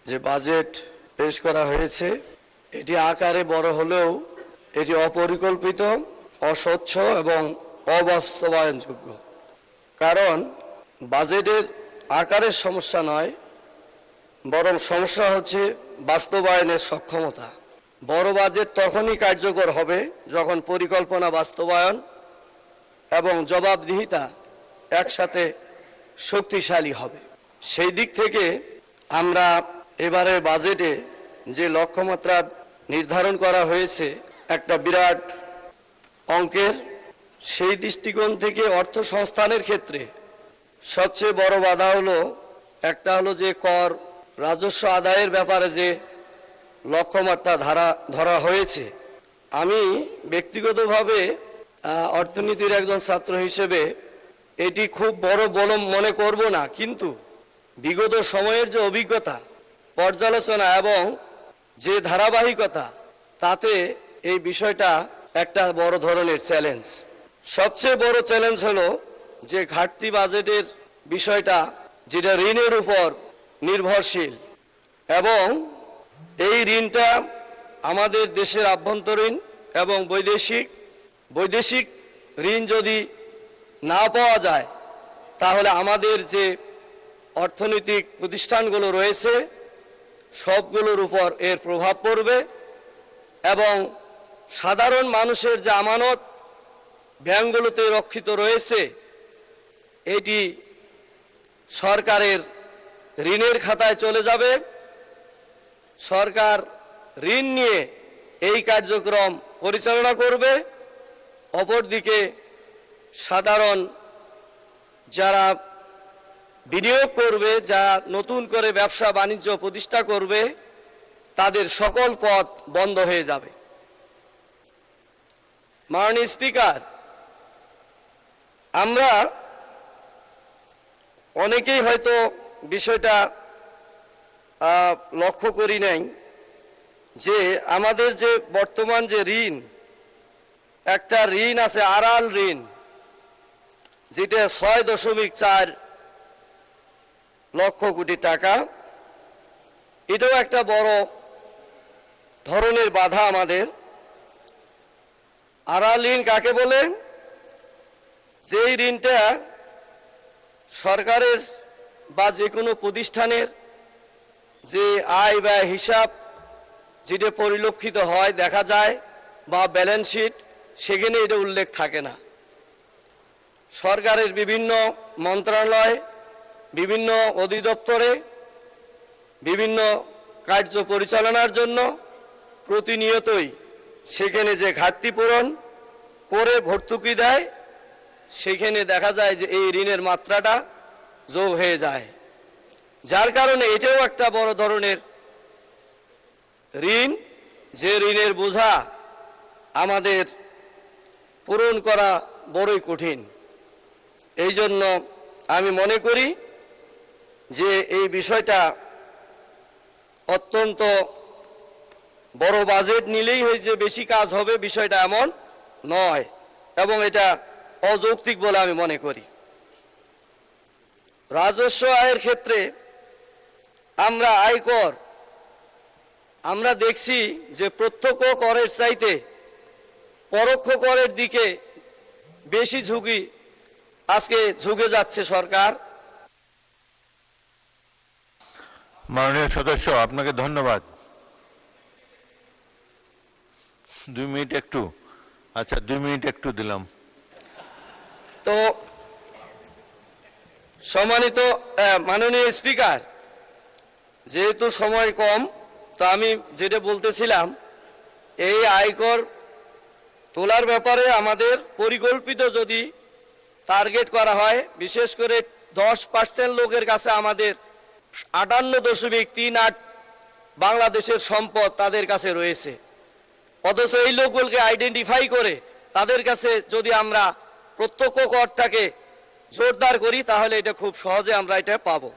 যে বাজেট পেশ করা হয়েছে এটি আকারে বড় হলেও এটি অপরিকল্পিত, অস্বচ্ছ এবং অবাস্তবায়নযোগ্য। কারণ বাজেটের আকারের সমস্যা নয়, বরং সমস্যা হচ্ছে বাস্তবায়নের সক্ষমতা। বড় বাজেট তখনই কার্যকর হবে যখন পরিকল্পনা বাস্তবায়ন এবং জবাবদিহিতা একসাথে শক্তিশালী হবে। সেই দিক থেকে আমরা এবারের বাজেটে যে লক্ষ্যমাত্রা নির্ধারণ করা হয়েছে একটা বিরাট অঙ্কের, সেই দৃষ্টিকোণ থেকে অর্থ সংস্থানের ক্ষেত্রে সবচেয়ে বড় বাধা হলো একটা হলো যে কর রাজস্ব আদায়ের ব্যাপারে যে লক্ষ্যমাত্রা ধরা হয়েছে। আমি ব্যক্তিগতভাবে অর্থনীতির একজন ছাত্র হিসেবে এটি খুব বড় মনে করব না, কিন্তু বিগত সময়ের যে অভিজ্ঞতা, পর্যালোচনা এবং যে ধারাবাহিকতা, তাতে এই বিষয়টা একটা বড় ধরনের চ্যালেঞ্জ। সবচেয়ে বড় চ্যালেঞ্জ হলো যে ঘাটতি বাজেটের বিষয়টা, যেটা ঋণের উপর নির্ভরশীল, এবং এই ঋণটা আমাদের দেশের আভ্যন্তরীণ এবং বৈদেশিক ঋণ যদি না পাওয়া যায় তাহলে আমাদের যে অর্থনৈতিক প্রতিষ্ঠানগুলো রয়েছে সবগুলোর উপর এর প্রভাব পড়বে, এবং সাধারণ মানুষের যে আমানত ব্যাংকগুলোতে রক্ষিত রয়েছে এটি সরকারের ঋণের খাতায় চলে যাবে। সরকার ঋণ নিয়ে এই কার্যক্রম পরিচালনা করবে, অপরদিকে সাধারণ যারা বিনিয়োগ করবে, যা নতুন করে ব্যবসা বাণিজ্য প্রতিষ্ঠা করবে, তাদের সকল পথ বন্ধ হয়ে যাবে। মাননীয় স্পিকার, আমরা অনেকেই হয়তো বিষয়টা লক্ষ্য করি নাই যে আমাদের যে বর্তমান যে ঋণ, একটা ঋণ আছে আড়াল ঋণ, যেটা 6.4 লক্ষ কোটি টাকা। এটাও একটা বড় ধরনের বাধা আমাদের। আড়াল ঋণ কাকে বলে? যেই ঋণটা সরকারের বা যে কোনো প্রতিষ্ঠানের যে আয় ব্যয় হিসাব যেটা পরিলক্ষিত হয়, দেখা যায়, বা ব্যালেন্স শিট, সেখানে এটা উল্লেখ থাকে না। সরকারের বিভিন্ন মন্ত্রণালয়, বিভিন্ন অধিদপ্তরে বিভিন্ন কার্য পরিচালনার জন্য প্রতিনিয়তই সেখানে যে ঘাটতি পূরণ করে ভর্তুকি দেয়, সেখানে দেখা যায় যে এই ঋণের মাত্রাটা যোগ হয়ে যায়, যার কারণে এটাও একটা বড় ধরনের ঋণ, যে ঋণের বোঝা আমাদের পূরণ করা বড়ই কঠিন। এই জন্য আমি মনে করি যে এই বিষয়টা অত্যন্ত বড় বাজেট নিলেই হয়েছে বেশি কাজ হবে, বিষয়টা এমন নয়, এবং এটা অযৌক্তিক বলে আমি মনে করি। রাজস্ব আয়ের ক্ষেত্রে আমরা আয়কর আমরা দেখছি যে প্রত্যক্ষ করের চাইতে পরোক্ষ করের দিকে বেশি আজকে ঝুঁকে যাচ্ছে সরকার। মাননীয় সদস্য, আপনাকে ধন্যবাদ। 2 মিনিট একটু, আচ্ছা 2 মিনিট একটু দিলাম। তো সম্মানিত মাননীয় স্পিকার, যেহেতু সময় কম, তো আমি যেটা বলতেছিলাম, এই আয়কর তোলার ব্যাপারে আমাদের পরিকল্পিত যদি টার্গেট করা হয়, বিশেষ করে 10% লোকের কাছে আমাদের 58.38 বাংলাদেশের সম্পদ তাদের কাছে রয়েছে, অথচ এই লোকগুলোকে আইডেন্টিফাই করে তাদের কাছে যদি আমরা প্রত্যক্ষ করটাকে জোরদার করি তাহলে এটা খুব সহজে আমরা এটা পাবো।